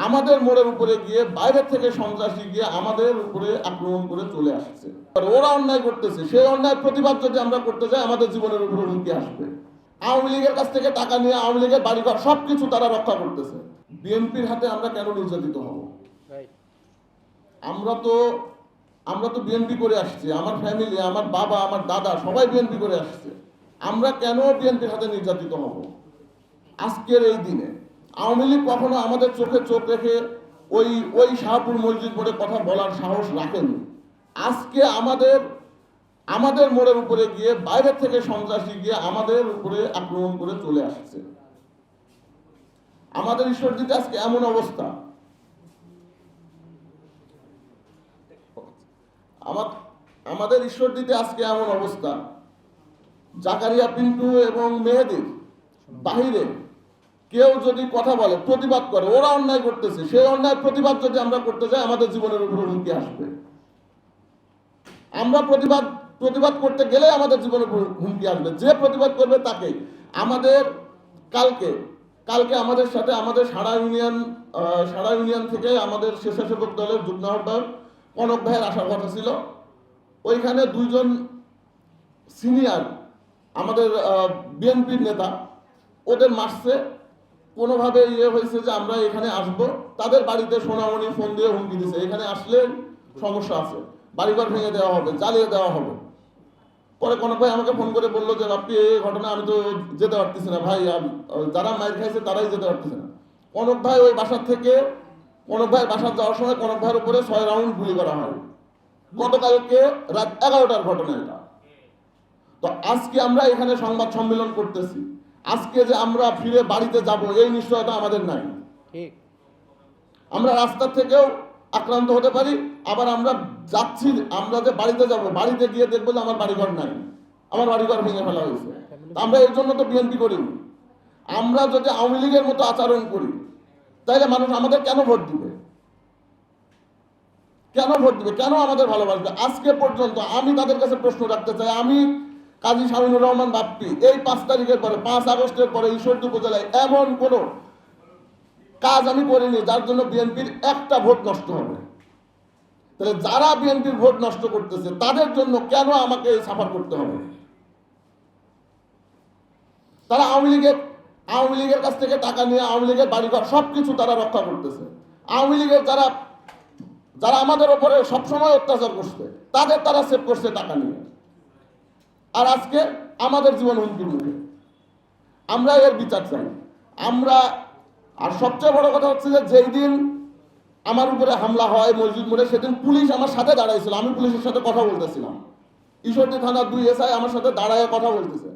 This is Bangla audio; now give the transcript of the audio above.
আমাদের মোড়ের উপরে গিয়ে বাইরে থেকে সন্ত্রাসী গিয়ে আমাদের উপরে আক্রমণ করে চলে আসছে। ওরা অন্যায় করতেছে, সেই অন্যায় প্রতিবাদ যদি আমরা করতে যাই আমাদের জীবনের উপরে হুমকি আসবে। আওয়ামী লীগের কাছ থেকে টাকা নিয়ে আওয়ামী লীগের বাড়িঘর সবকিছু তারা রক্ষা করতেছে। বিএনপির হাতে আমরা কেন নির্যাতিত হব? আমরা তো বিএনপি করে আসছি, আমার ফ্যামিলি, আমার বাবা, আমার দাদা সবাই বিএনপি করে আসছে। আমরা কেন বিএনপির হাতে নির্যাতিত হব আজকের এই দিনে? আওয়ামী লীগ কখনো আমাদের চোখে চোখ রেখে ওই শাহপুর মসজিদ মোড়ে কথা বলার সাহস রাখেনি। আজকে আমাদের মোড়ের উপরে গিয়ে বাইরে থেকে সন্ত্রাসী গিয়ে আমাদের উপরে আক্রমণ করে চলে আসছে। আমাদের ঈশ্বরদীতে আজকে এমন অবস্থা, আমাদের ঈশ্বরদীতে আজকে এমন অবস্থা, জাকারিয়া পিন্টু এবং মেহেদীর বাহিরে কেউ যদি কথা বলে, প্রতিবাদ করে, ওরা অন্যায় করতেছে, সেই অন্যায় প্রতিবাদ যদি আমরা করতে যাই আমাদের জীবনের উপরে হুমকি আসবে। আমরা প্রতিবাদ করতে গেলে আমাদের জীবনের উপর হুমকি আসবে। যে প্রতিবাদ করবে তাকে আমাদের কালকে আমাদের সাথে আমাদের সারা ইউনিয়ন থেকে আমাদের স্বেচ্ছাসেবক দলের যুগ্ম আহ্বায়ক কনক ভাইয়ের আসার কথা ছিল। ওইখানে দুইজন সিনিয়র আমাদের বিএনপির নেতা ওদের মারছে, কোনোভাবে হয়েছে যে আমরা এখানে আসব, তাদের বাড়িতে সোনামণি ফোন দিয়ে হুমকি দিছে, এখানে আসলে সমস্যা আছে, বাড়িঘর ভেঙে দেওয়া হবে, জ্বালিয়ে দেওয়া হবে। পরে কনক ভাই আমাকে ফোন করে বললো যে আপনি এই ঘটনা আমি তো যেতে পারতেছি না ভাই, যারা মায়ের খাইছে তারাই যেতে পারতেছে না। কনক ভাই ওই বাসার বাসার যাওয়ার সময় কনক ভাইয়ের উপরে 6 রাউন্ড গুলি করা হয়। গতকালকে রাত 11টার ঘটনা এটা। তো আজকে আমরা এখানে সংবাদ সম্মেলন করতেছি, আজকে যে আমরা ফিরে বাড়িতে যাব এই নিশ্চয়তা আমাদের নাই। আমরা রাস্তা থেকেও আক্রান্ত হতে পারি, আবার আমরা যাচ্ছি, আমরা যে বাড়িতে যাব, বাড়িতে গিয়ে দেখবো যে আমার বাড়িঘর নাই, আমার বাড়িঘর ভেঙে ফেলা হয়েছে। আমরা এর জন্য তো বিএনপি করিনি। আমরা যদি আওয়ামী লীগের মতো আচরণ করি তাহলে মানুষ আমাদের কেন ভোট দিবে? কেন আমাদের ভালোবাসবে? আজকে পর্যন্ত আমি তাদের কাছে প্রশ্ন রাখতে চাই, আমি কাজী শামীমুর রহমান বাপ্পি এই 5 তারিখের পরে, 5 আগস্টের পরে ঈশ্বরদী উপজেলায় এমন কোন কাজ আমি করিনি যার জন্য বিএনপির একটা ভোট নষ্ট হবে। তাহলে যারা বিএনপির ভোট নষ্ট করতেছে তাদের জন্য কেন আমাকে সাফার করতে হবে? তারা আওয়ামী লীগের কাছ থেকে টাকা নিয়ে আওয়ামী লীগের বাড়িঘর সবকিছু তারা রক্ষা করতেছে। আওয়ামী লীগের যারা আমাদের উপরে সবসময় অত্যাচার করছে তারা সেভ করছে টাকা নিয়ে, আর আজকে আমাদের জীবন হুমকির মুখে। আমরা এর বিচার চাই। আর সবচেয়ে বড় কথা হচ্ছে যে যেই দিন আমার উপরে হামলা হয় মসজিদ মোড়ে, সেদিন পুলিশ আমার সাথে দাঁড়াইছিল, আমি পুলিশের সাথে কথা বলতেছিলাম। ঈশ্বরদী থানার 2 এসআই আমার সাথে দাঁড়ায় কথা বলতেছে।